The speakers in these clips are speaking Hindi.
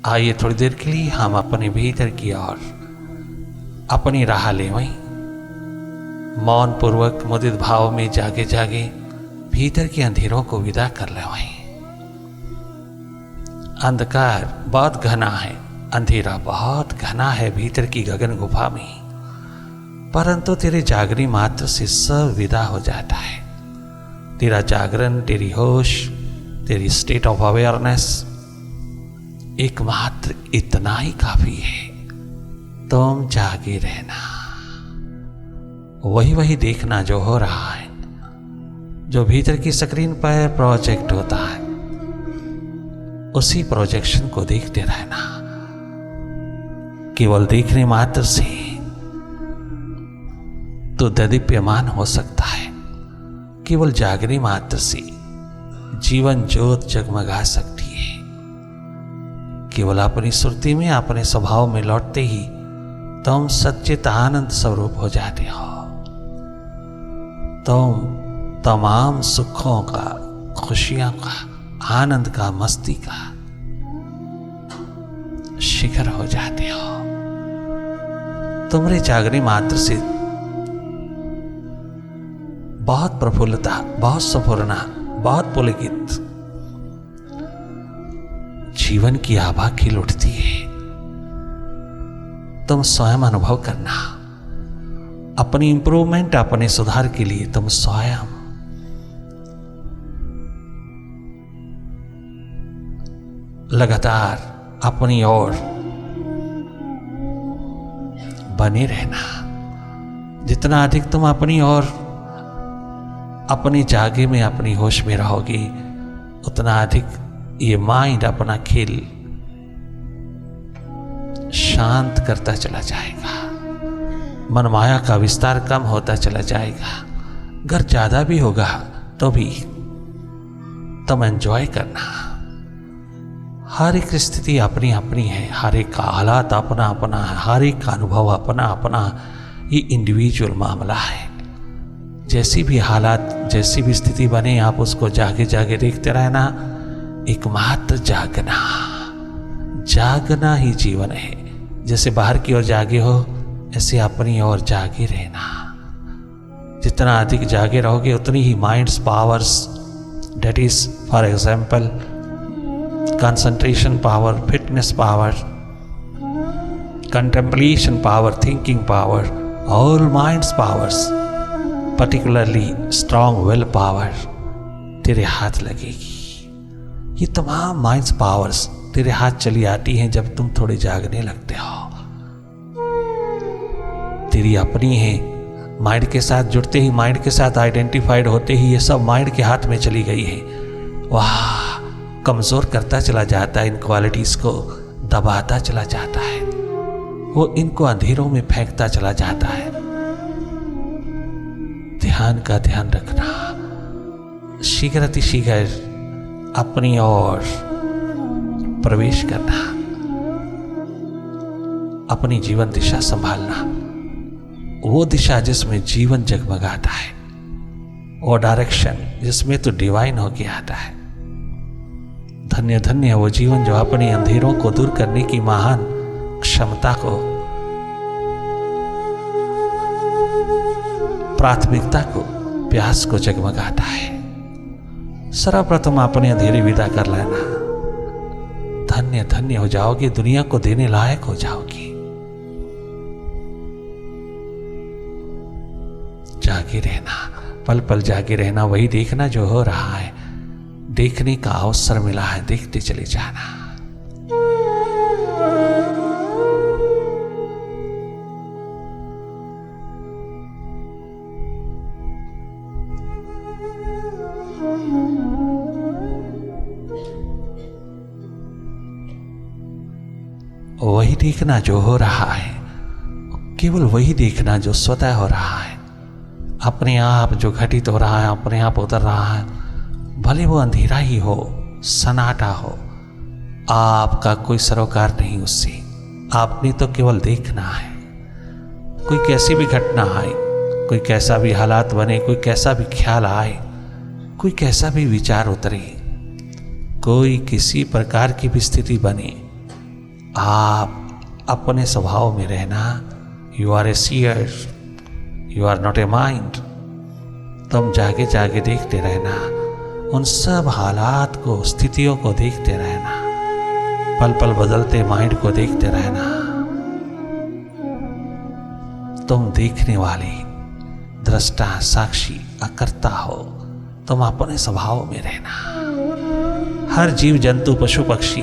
आइए थोड़ी देर के लिए हम अपने भीतर की ओर अपनी राह ले वहीं मौन पूर्वक मुदित भाव में जागे जागे भीतर के अंधेरों को विदा कर ले वहीं। अंधकार बहुत घना है, अंधेरा बहुत घना है भीतर की गगन गुफा में, परंतु तेरे जागने मात्र से सब विदा हो जाता है। तेरा जागरण, तेरी होश, तेरी स्टेट ऑफ अवेयरनेस एकमात्र इतना ही काफी है। तुम जागे रहना, वही वही देखना जो हो रहा है, जो भीतर की स्क्रीन पर प्रोजेक्ट होता है, उसी प्रोजेक्शन को देखते रहना। केवल देखने मात्र से तो दीप्यमान हो सकता है, केवल जागने मात्र से जीवन ज्योत जगमगा सकती है। केवल अपनी सुरती में, अपने स्वभाव में लौटते ही तुम सच्चित आनंद स्वरूप हो जाते हो। तुम तमाम सुखों का, खुशियों का, आनंद का, मस्ती का शिखर हो जाते हो। तुम्हारे जागने मात्र से बहुत प्रफुल्लता, बहुत सपूर्णा, बहुत पुलकित जीवन की आभा खिल उठती है। तुम स्वयं अनुभव करना, अपनी इंप्रूवमेंट, अपने सुधार के लिए तुम स्वयं लगातार अपनी ओर बने रहना। जितना अधिक तुम अपनी ओर, अपनी जागे में, अपनी होश में रहोगे, उतना अधिक ये माइंड अपना खेल शांत करता चला जाएगा। मनमाया का विस्तार कम होता चला जाएगा। अगर ज्यादा भी होगा तो भी तुम एंजॉय करना। हर एक स्थिति अपनी अपनी है, हर एक का हालात अपना अपना है, हर एक का अनुभव अपना अपना। ये इंडिविजुअल मामला है। जैसी भी हालात, जैसी भी स्थिति बने, आप उसको जागे जागे देखते रहना। एकमात्र जागना, जागना ही जीवन है। जैसे बाहर की ओर जागे हो, ऐसे अपनी ओर जागे रहना। जितना अधिक जागे रहोगे उतनी ही mind's powers, that is for example concentration power, fitness power, contemplation power, thinking power, all mind's powers, particularly strong will power तेरे हाथ लगेगी। ये तमाम माइंड्स पावर्स तेरे हाथ चली आती हैं जब तुम थोड़े जागने लगते हो। तेरी अपनी है, माइंड के साथ जुड़ते ही, माइंड के साथ आइडेंटिफाइड होते ही ये सब माइंड के हाथ में चली गई है। वाह, कमजोर करता चला जाता है, इन क्वालिटीज को दबाता चला जाता है, वो इनको अंधेरों में फेंकता चला जाता है। ध्यान का ध्यान रखना, शीघ्र अतिशीघ्र अपनी ओर प्रवेश करना, अपनी जीवन दिशा संभालना। वो दिशा जिसमें जीवन जगमगाता है, वो डायरेक्शन जिसमें तो डिवाइन होके आता है। धन्य धन्य है वो जीवन जो अपने अंधेरों को दूर करने की महान क्षमता को, प्राथमिकता को, प्यास को जगमगाता है। सर्वप्रथम अपने अंधेरे विदा कर लेना। धन्य धन्य हो जाओगे, दुनिया को देने लायक हो जाओगे। जागे रहना, पल पल जागे रहना, वही देखना जो हो रहा है। देखने का अवसर मिला है, देखते चले जाना। वही देखना जो हो रहा है, केवल वही देखना जो स्वतः हो रहा है, अपने आप जो घटित हो रहा है, अपने आप उतर रहा है। भले वो अंधेरा ही हो, सन्नाटा हो, आपका कोई सरोकार नहीं उससे। आपने तो केवल देखना है। कोई कैसी भी घटना आए, कोई कैसा भी हालात बने, कोई कैसा भी ख्याल आए, कोई कैसा भी विचार उतरे, कोई किसी प्रकार की भी स्थिति बने, आप अपने स्वभाव में रहना। You are a seer, you are not a mind. तुम जागे जागे देखते रहना, उन सब हालात को, स्थितियों को देखते रहना, पल पल बदलते माइंड को देखते रहना। तुम देखने वाले, दृष्टा, साक्षी, अकर्ता हो। तुम अपने स्वभाव में रहना। हर जीव जंतु, पशु पक्षी,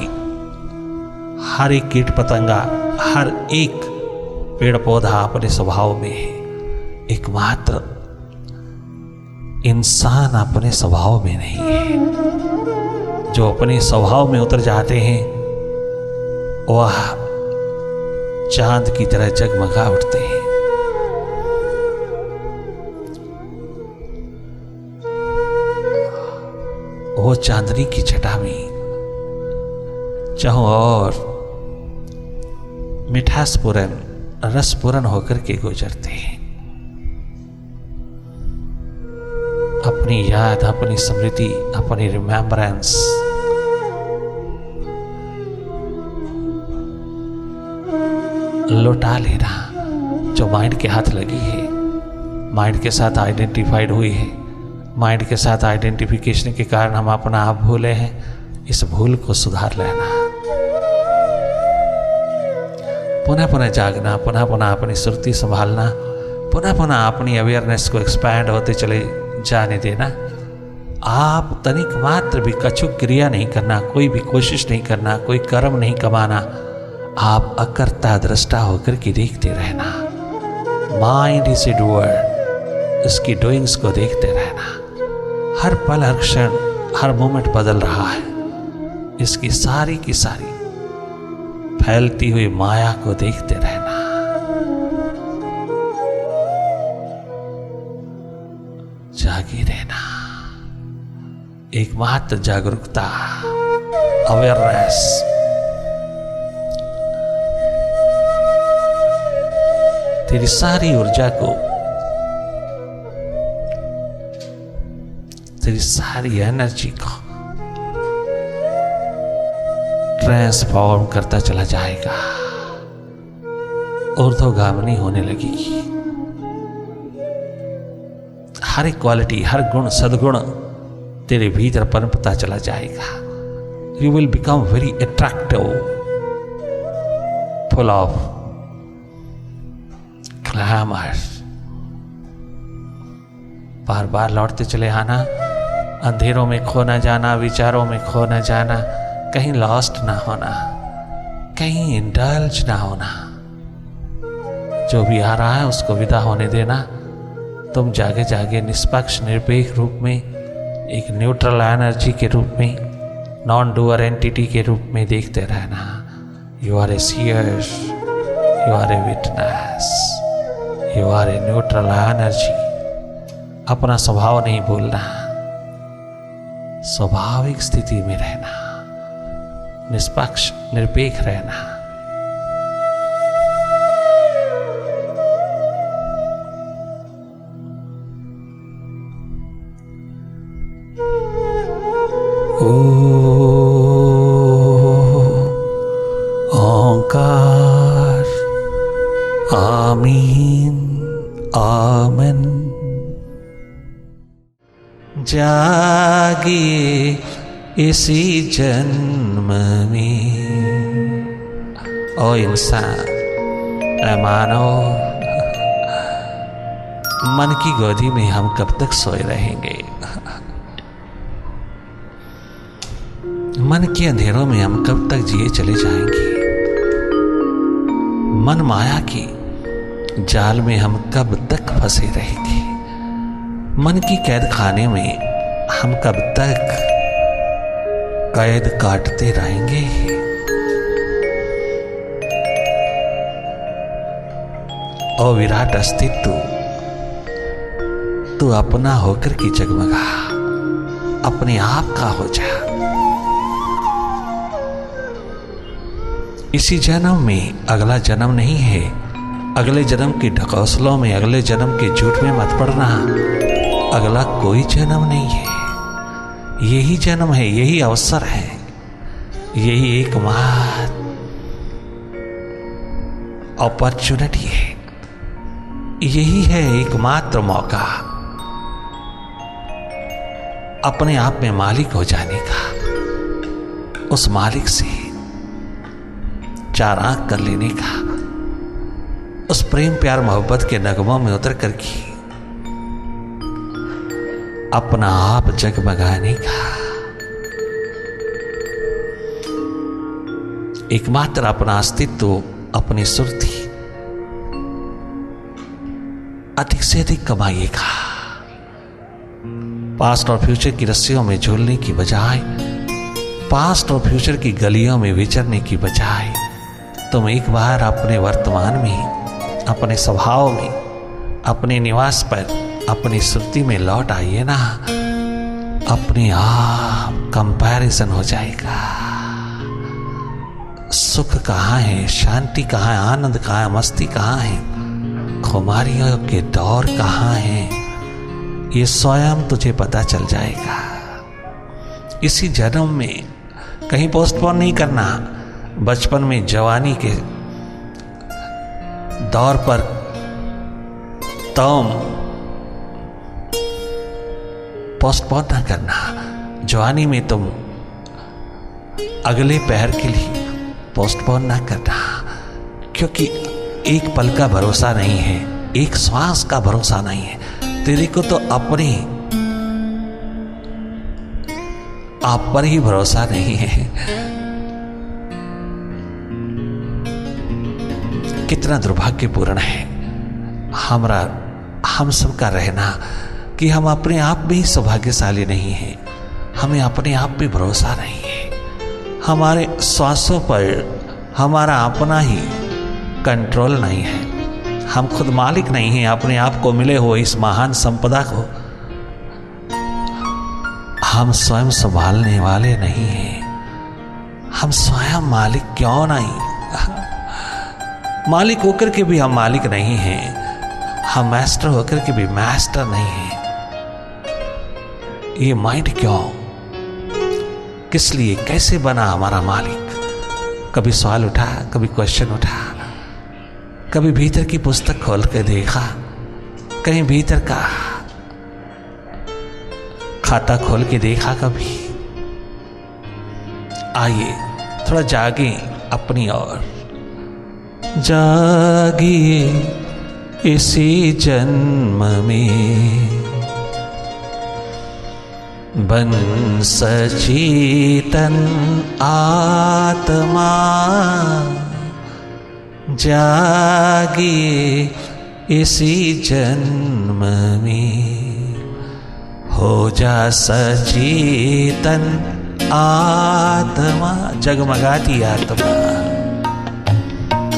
हर एक कीट पतंगा, हर एक पेड़ पौधा अपने स्वभाव में है। एकमात्र इंसान अपने स्वभाव में नहीं है। जो अपने स्वभाव में उतर जाते हैं वह चांद की तरह जगमगा उठते हैं। वो चांदनी की छटा में चाहों और मिठासपूर्ण, रसपूर्ण होकर के गुजरते हैं। अपनी याद, अपनी स्मृति, अपनी रिमेम्बरेंस लौटा लेना जो माइंड के हाथ लगी है, माइंड के साथ आइडेंटिफाइड हुई है। माइंड के साथ आइडेंटिफिकेशन के कारण हम अपना आप भूले हैं। इस भूल को सुधार लेना, पुनः पुनः जागना, पुनः पुनः अपनी सुरती संभालना, पुनः पुनः अपनी अवेयरनेस को एक्सपैंड होते चले जाने देना। आप तनिक मात्र भी कछुक क्रिया नहीं करना, कोई भी कोशिश नहीं करना, कोई कर्म नहीं कमाना। आप अकर्ता दृष्टा होकर के देखते रहना। माइंड इज ए डूअर, उसकी डूइंग्स को देखते रहना। हर पल, हर क्षण, हर मोमेंट बदल रहा है। इसकी सारी की सारी फैलती हुई माया को देखते रहना। जागे रहना। एकमात्र जागरूकता, अवेयरनेस, तेरी सारी ऊर्जा को, तेरी सारी एनर्जी को ट्रांसफॉर्म करता चला जाएगा। ऊर्ध्वगामिनी होने लगेगी। हर एक क्वालिटी, हर गुण, सद्गुण तेरे भीतर पनपता चला जाएगा। You will become very attractive, full of glamour. बार बार लौटते चले आना, अंधेरों में खो न जाना, विचारों में खो न जाना, कहीं लॉस्ट ना होना, कहीं इंडल्ज ना होना। जो भी आ रहा है उसको विदा होने देना। तुम जागे जागे निष्पक्ष, निरपेक्ष रूप में, एक न्यूट्रल एनर्जी के रूप में, नॉन डूअर एंटिटी के रूप में देखते रहना। You are a seer, you are a witness, you are a neutral energy. अपना स्वभाव नहीं भूलना, स्वाभाविक स्थिति में रहना, निष्पक्ष, निरपेक्ष रहना। ओंकार, आमीन, आमन। जागिए इसी जन्म में, ओ इंसान, मानो, मन की गोदी में हम कब तक सोए रहेंगे? मन के अंधेरों में हम कब तक जिए चले जाएंगे? मन माया की जाल में हम कब तक फंसे रहेंगे? मन की कैद खाने में हम कब तक कैद काटते रहेंगे? ओ विराट अस्तित्व, तू अपना होकर की जगमगा, अपने आप का हो जा। इसी जन्म में अगला जन्म नहीं है। अगले जन्म के ढकोसलों में, अगले जन्म के झूठ में मत पड़ना। अगला कोई जन्म नहीं है, यही जन्म है, यही अवसर है, यही एकमात्र अपॉर्चुनिटी है, यही है एकमात्र मौका अपने आप में मालिक हो जाने का, उस मालिक से चार आंख कर लेने का, उस प्रेम प्यार मोहब्बत के नगमों में उतर करके अपना आप जगमगाने का। एकमात्र अपना अस्तित्व, अपनी सुर्ती अधिक से अधिक कमाइएगा। पास्ट और फ्यूचर की रस्सियों में झूलने की बजाय, पास्ट और फ्यूचर की गलियों में विचरने की बजाय तुम एक बार अपने वर्तमान में, अपने स्वभाव में, अपने निवास पर, अपनी सुर्ती में लौट आइए ना। अपने आप कंपैरिजन हो जाएगा। सुख कहाँ है, शांति कहाँ है, आनंद कहाँ है, मस्ती कहाँ है, खुमारियों के दौर कहाँ है, ये स्वयं तुझे पता चल जाएगा। इसी जन्म में कहीं पोस्टपोन नहीं करना। बचपन में, जवानी के दौर पर तुम पोस्टपोन ना करना। जवानी में तुम अगले पहर के लिए पोस्टपोन ना करना, क्योंकि एक पल का भरोसा नहीं है, एक श्वास का भरोसा नहीं है। तेरे को तो अपने आप पर ही भरोसा नहीं है। कितना दुर्भाग्यपूर्ण है हम सबका रहना कि हम अपने आप में ही सौभाग्यशाली नहीं हैं। हमें अपने आप पे भरोसा नहीं है। हमारे श्वासों पर हमारा अपना ही कंट्रोल नहीं है। हम खुद मालिक नहीं हैं अपने आप को मिले हो इस महान संपदा को। हम स्वयं संभालने वाले नहीं हैं। हम स्वयं मालिक क्यों नहीं? मालिक होकर के भी हम मालिक नहीं हैं। हम मास्टर होकर के भी मास्टर नहीं हैं। ये माइंड क्यों, किस लिए, कैसे बना हमारा मालिक? कभी सवाल उठा, कभी क्वेश्चन उठा, कभी भीतर की पुस्तक खोल के देखा, कहीं भीतर का खाता खोल के देखा कभी? आइए थोड़ा जागे अपनी ओर, जागिए इसी जन्म में, बन सचेतन आत्मा, जागिए इसी जन्म में, हो जा सचेतन आत्मा, जगमगाती आत्मा,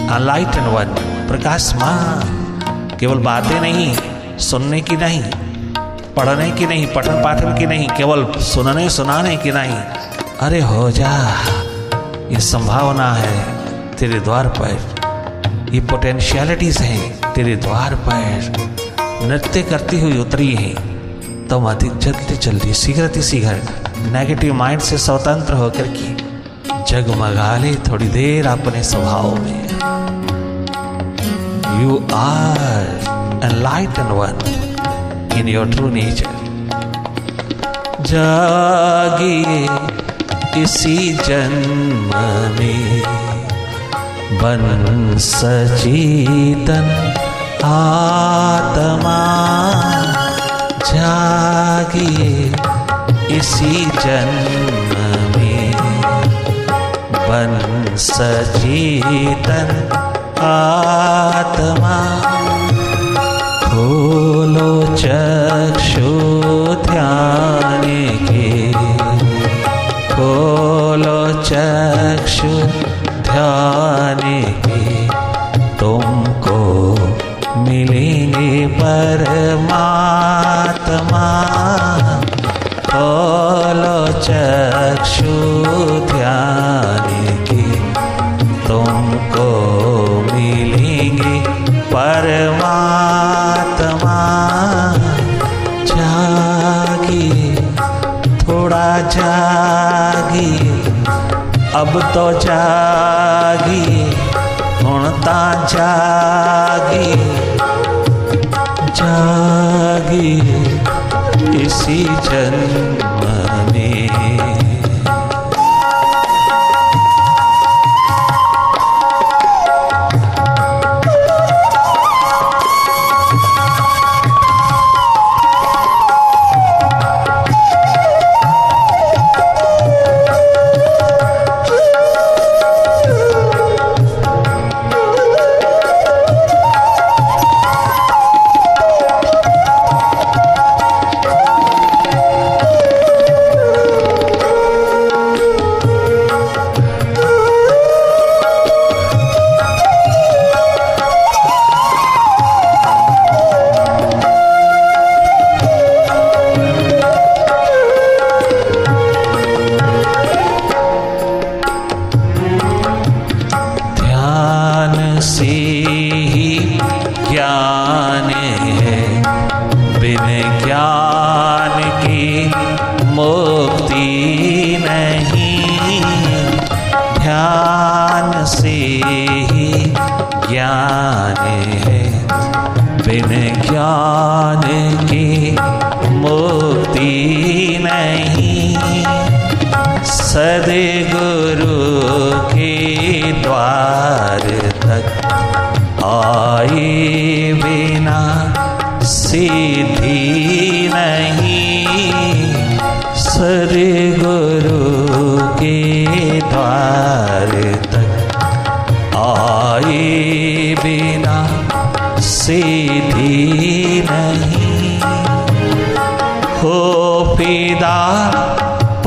अनलाइटन वन, प्रकाशमान। केवल बातें नहीं, सुनने की नहीं, पढ़ने की नहीं, पठन पाठन की नहीं, केवल सुनने सुनाने की नहीं। अरे हो जा, ये संभावना है तेरे द्वार पर, ये पोटेंशियलिटीज हैं तेरे द्वार पर, नृत्य करती हुई उतरी है। तुम अधिक जल्दी जल्दी शीघ्र नेगेटिव माइंड से स्वतंत्र होकर के जगमगा ले थोड़ी देर अपने स्वभाव में। You are enlightened one in your true nature. जागिए इसी जन्म में, बन सचेतन आत्मा, जागिए इसी जन्म में, बन सचेतन आत्मा। खोलो चक्षु ध्यान के, खोलो चक्षु ध्यान के, तुमको मिलेंगे परमात्मा। खोलो चक्षु ध्यान के, तुमको मिलेंगे परमात्मा। जागिए, थोड़ा जागिए, अब तो जागिए, हुण तां जागी जागी इसी जन्म में।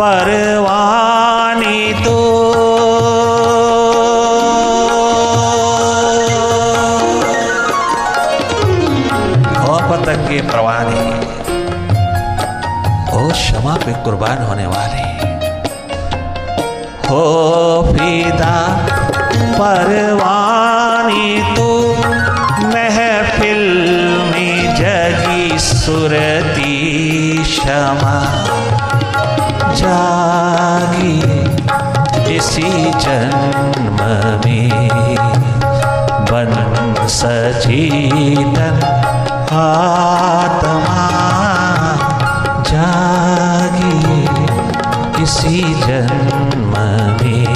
परवानी तो मोहब्बत के परवाने ओ क्षमा पे कुर्बान होने वाले हो फिदा परवानी तो महफिल में जगी सुरती क्षमा जागी इसी जन्म में बन सचेतन आत्मा जागी इसी जन्म में।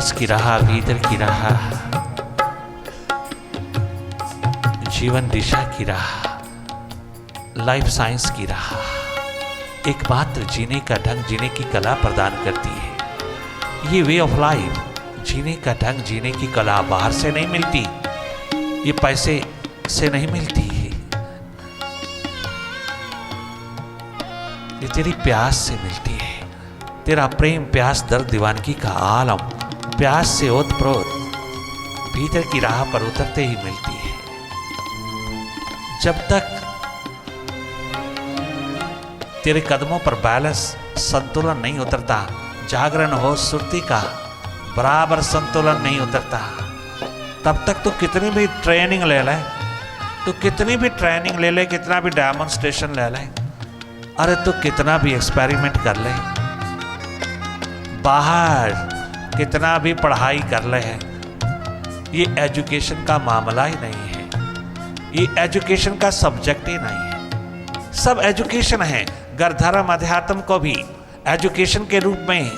की राह भीतर की राह जीवन दिशा की राह लाइफ साइंस की राह एकमात्र जीने का ढंग जीने की कला प्रदान करती है। ये वे ऑफ लाइफ जीने का ढंग जीने की कला बाहर से नहीं मिलती, ये पैसे से नहीं मिलती है, ये तेरी प्यास से मिलती है। तेरा प्रेम प्यास दर्द दीवानगी का आलम प्यास से ओतप्रोत भीतर की राह पर उतरते ही मिलती है। जब तक तेरे कदमों पर बैलेंस संतुलन नहीं उतरता, जागरण हो सुरती का बराबर संतुलन नहीं उतरता, तब तक तो कितनी भी ट्रेनिंग ले ले, तो कितनी भी ट्रेनिंग ले ले, कितना भी डेमोन्स्ट्रेशन ले ले, अरे तो कितना भी एक्सपेरिमेंट कर ले, बाहर कितना भी पढ़ाई कर ले है, ये एजुकेशन का मामला ही नहीं है, ये एजुकेशन का सब्जेक्ट ही नहीं है। सब एजुकेशन है। घर धर्म अध्यात्म को भी एजुकेशन के रूप में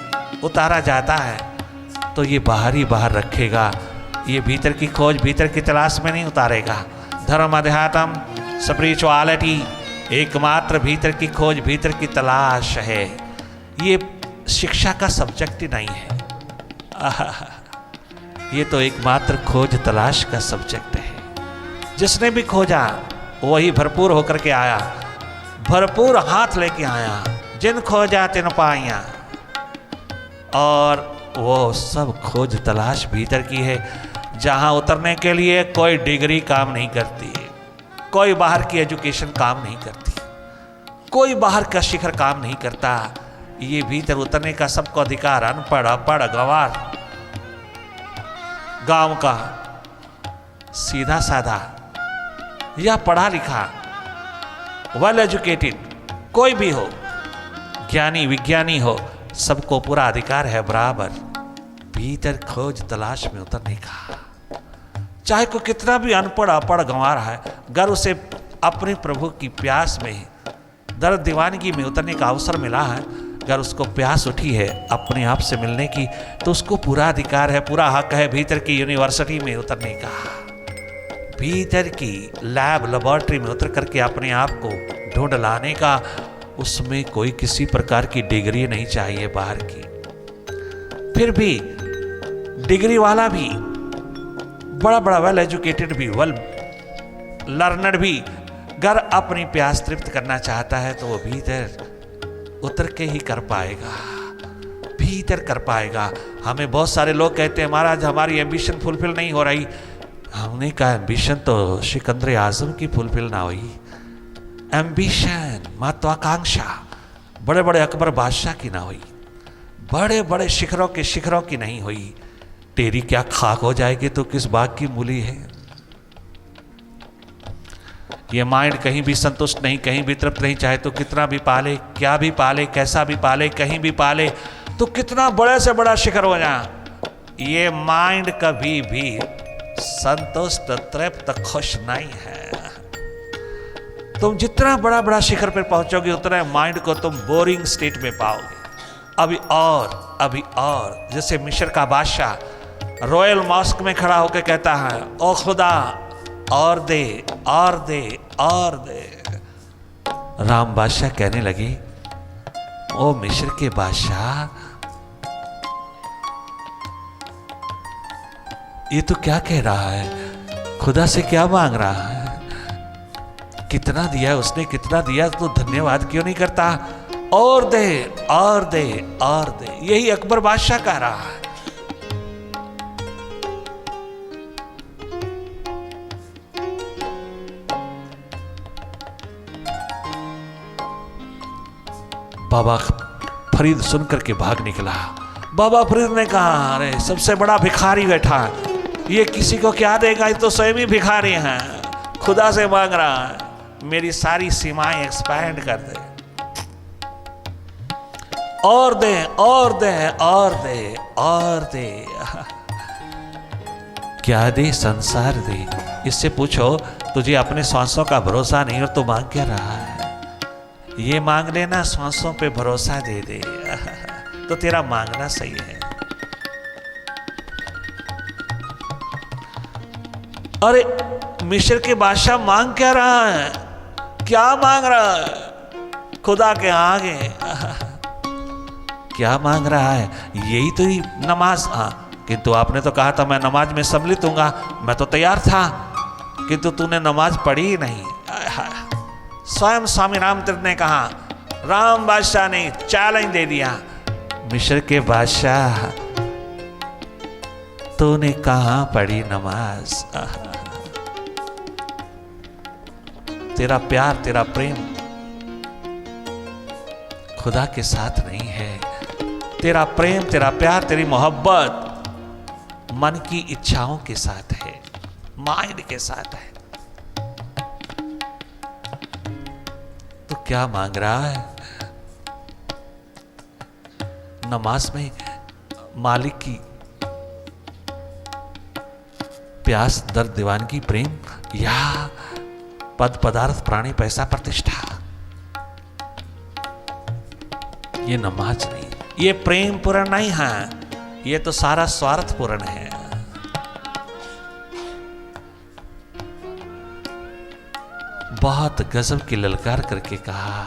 उतारा जाता है, तो ये बाहर ही बाहर रखेगा, ये भीतर की खोज भीतर की तलाश में नहीं उतारेगा। धर्म अध्यात्म स्पिरिचुअलिटी एकमात्र भीतर की खोज भीतर की तलाश है, ये शिक्षा का सब्जेक्ट ही नहीं है। ये तो एकमात्र खोज तलाश का सब्जेक्ट है। जिसने भी खोजा वही भरपूर होकर के आया, भरपूर हाथ लेके आया। जिन खोजा तिन पाया। और वो सब खोज तलाश भीतर की है, जहां उतरने के लिए कोई डिग्री काम नहीं करती, कोई बाहर की एजुकेशन काम नहीं करती, कोई बाहर का शिखर काम नहीं करता। ये भीतर उतरने का सबको अधिकार। अनपढ़, अपढ़, गंवार, गांव का सीधा साधा या पढ़ा लिखा, वेल एजुकेटेड, कोई भी हो, ज्ञानी विज्ञानी हो, सबको पूरा अधिकार है बराबर भीतर खोज तलाश में उतरने का। चाहे कोई कितना भी अनपढ़, अपढ़, गंवार है, अगर उसे अपने प्रभु की प्यास में, दर्द दीवानगी में उतरने का अवसर मिला है, अगर उसको प्यास उठी है अपने आप से मिलने की, तो उसको पूरा अधिकार है, पूरा हक है भीतर की यूनिवर्सिटी में उतरने का, भीतर की लैब लेबोरेटरी में उतर करके अपने आप को ढूंढ लाने का। उसमें कोई किसी प्रकार की डिग्री नहीं चाहिए बाहर की। फिर भी डिग्री वाला भी, बड़ा बड़ा वेल एजुकेटेड भी, वेल लर्नड भी, अगर अपनी प्यास तृप्त करना चाहता है तो वो भीतर उतर के ही कर पाएगा, भीतर कर पाएगा। हमें बहुत सारे लोग कहते हैं महाराज हमारी एम्बिशन फुलफिल नहीं हो रही। हमने कहा एम्बिशन तो सिकंदर आजम की फुलफिल ना हुई, एम्बिशन महत्वाकांक्षा बड़े बड़े अकबर बादशाह की ना हुई, बड़े बड़े शिखरों के शिखरों की नहीं हुई। तेरी क्या खाक हो जाएगी तो किस बाग की मूली है। ये माइंड कहीं भी संतुष्ट नहीं, कहीं भी तृप्त नहीं, चाहे तो कितना भी पाले, क्या भी पाले, कैसा भी पाले, कहीं भी पाले, तो कितना बड़े से बड़ा शिखर हो जाए, ये माइंड कभी भी संतुष्ट, तृप्त, खुश नहीं है। तुम जितना बड़ा बड़ा शिखर पर पहुंचोगे उतना माइंड को तुम बोरिंग स्टेट में पाओगे। अभी और, अभी और। जैसे मिस्र का बादशाह रॉयल मॉस्क में खड़ा होकर कहता है, ओ खुदा और दे, और दे, और दे। राम बादशाह कहने लगे, ओ मिस्र के बादशाह, ये तो क्या कह रहा है, खुदा से क्या मांग रहा है, कितना दिया उसने, कितना दिया, तो धन्यवाद क्यों नहीं करता। और दे, और दे, और दे। यही अकबर बादशाह कह रहा है। बाबा फरीद सुनकर के भाग निकला। बाबा फरीद ने कहा, अरे सबसे बड़ा भिखारी बैठा, ये किसी को क्या देगा, ये तो स्वयं ही भिखारी है, खुदा से मांग रहा है मेरी सारी सीमाएं एक्सपैंड कर दे, और दे, और दे, और दे, और दे। क्या दे, संसार दे। इससे पूछो तुझे अपने सांसों का भरोसा नहीं और तू मांग क्या रहा है। ये मांग लेना, सांसों पे भरोसा दे दे तो तेरा मांगना सही है। अरे मिस्र के बादशाह मांग क्या रहा है, क्या मांग रहा है खुदा के आगे, क्या मांग रहा है, यही तो ही नमाज। हाँ, किंतु आपने तो कहा था मैं नमाज में सम्मिलित हूंगा, मैं तो तैयार था, किंतु तूने नमाज पढ़ी ही नहीं। स्वयं स्वामी रामतीर्थ ने कहा, राम बादशाह ने चैलेंज दे दिया, मिस्र के बादशाह तूने कहां पढ़ी नमाज। तेरा प्यार, तेरा प्रेम खुदा के साथ नहीं है। तेरा प्रेम, तेरा प्यार, तेरी मोहब्बत मन की इच्छाओं के साथ है, माइंड के साथ है। तो क्या मांग रहा है। नमाज में मालिक की प्यास, दर्द, दीवानगी, प्रेम, या पद, पदार्थ, प्राणी, पैसा, प्रतिष्ठा, ये नमाज नहीं, ये प्रेम पूर्ण नहीं है, ये तो सारा स्वार्थ पूर्ण है। बहुत गजब की ललकार करके कहा,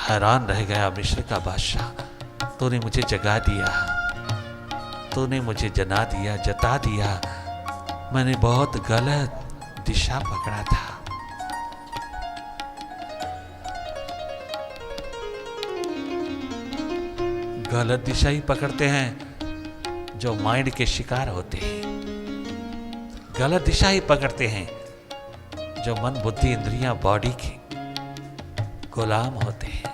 हैरान रह गया मिस्र का बादशाह, तूने मुझे जगा दिया, तूने मुझे जना दिया, जता दिया, मैंने बहुत गलत दिशा पकड़ा था। गलत दिशा ही पकड़ते हैं जो माइंड के शिकार होते हैं, गलत दिशा ही पकड़ते हैं जो मन बुद्धि इंद्रियां बॉडी के गुलाम होते हैं।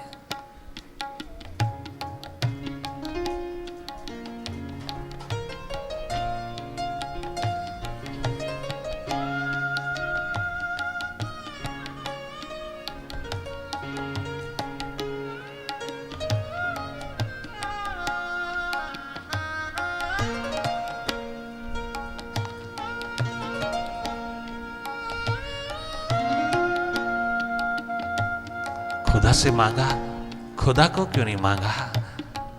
खुदा से मांगा, खुदा को क्यों नहीं मांगा?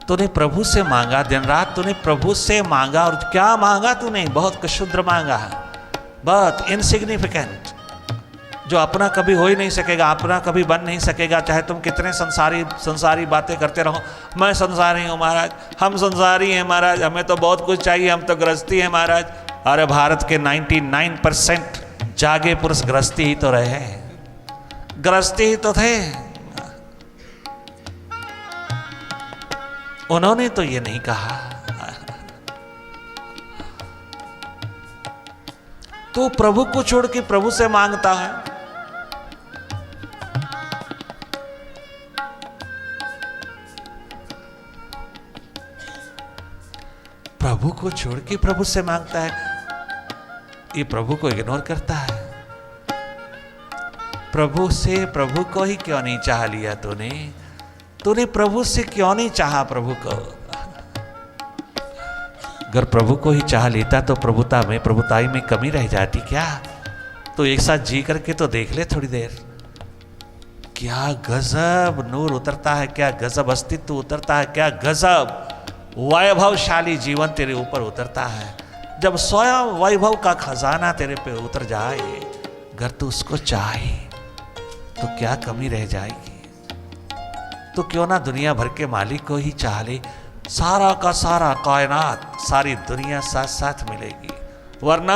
तूने प्रभु से मांगा, दिन रात तूने प्रभु से मांगा, और क्या मांगा तूने? बहुत क्षुद्र मांगा, बहुत इनसिग्निफिकेंट, जो अपना कभी हो ही नहीं सकेगा, अपना कभी बन नहीं सकेगा। चाहे तुम कितने संसारी बातें करते रहो, मैं संसारी हूँ महाराज, हम संसारी हैं महाराज, हमें तो बहुत कुछ चाहिए, हम तो गृहस्थी हैं महाराज। अरे भारत के 99% जागे पुरुष गृहस्थी ही तो रहे, गृहस्थी ही तो थे। उन्होंने तो ये नहीं कहा। तो प्रभु को छोड़ के प्रभु से मांगता है। प्रभु को छोड़ के प्रभु से मांगता है, ये प्रभु को इग्नोर करता है। प्रभु से प्रभु को ही क्यों नहीं चाह लिया तूने? तूने प्रभु से क्यों नहीं चाहा प्रभु को? अगर प्रभु को ही चाह लेता तो प्रभुताई में कमी रह जाती क्या? तो एक साथ जी करके तो देख ले थोड़ी देर, क्या गजब नूर उतरता है, क्या गजब अस्तित्व उतरता है, क्या गजब वैभवशाली जीवन तेरे ऊपर उतरता है। जब स्वयं वैभव का खजाना तेरे पे उतर जाए, अगर तू उसको चाहे तो क्या कमी रह जाएगी? तो क्यों ना दुनिया भर के मालिक को ही चाह ले, सारा का सारा कायनात, सारी दुनिया साथ साथ मिलेगी। वरना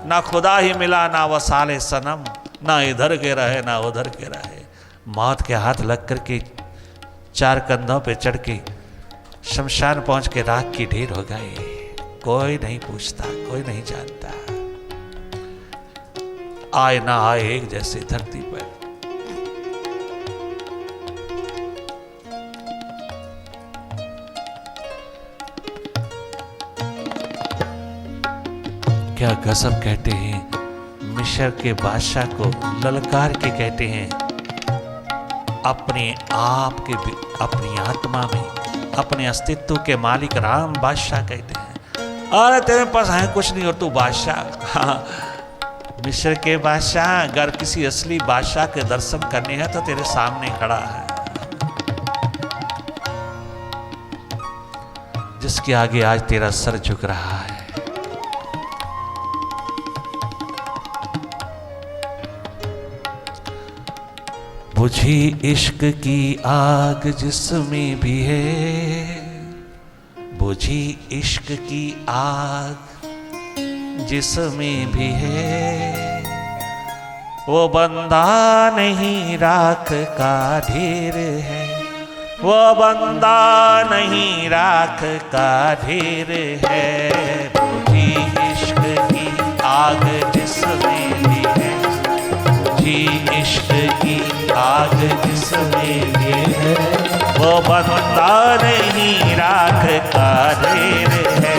ना खुदा ही मिला, ना वसाले सनम, ना इधर के रहे ना उधर के रहे। मौत के हाथ लग करके 4 कंधों पे चढ़ के शमशान पहुंच के राख की ढेर हो गए। कोई नहीं पूछता, कोई नहीं जानता। आए ना आए एक जैसे धरती पर। क्या गजब कहते हैं, मिस्र के बादशाह को ललकार के कहते हैं, अपने आप के, अपनी आत्मा में अपने अस्तित्व के मालिक राम बादशाह कहते हैं। अरे तेरे पास है कुछ नहीं और तू बादशाह। हाँ, मिस्र के बादशाह, अगर किसी असली बादशाह के दर्शन करने हैं तो तेरे सामने खड़ा है, जिसके आगे आज तेरा सर झुक रहा है। बुझी इश्क की आग जिसमें भी है, बुझी इश्क की आग जिसमें भी है, वो बंदा नहीं राख का ढेर है, वो बंदा नहीं राख का ढेर है। बुझी इश्क की आग जिसमें भी है, बुझी इश्क की आग जिसमें भी है, वो बंदा नहीं राख का ढेर है।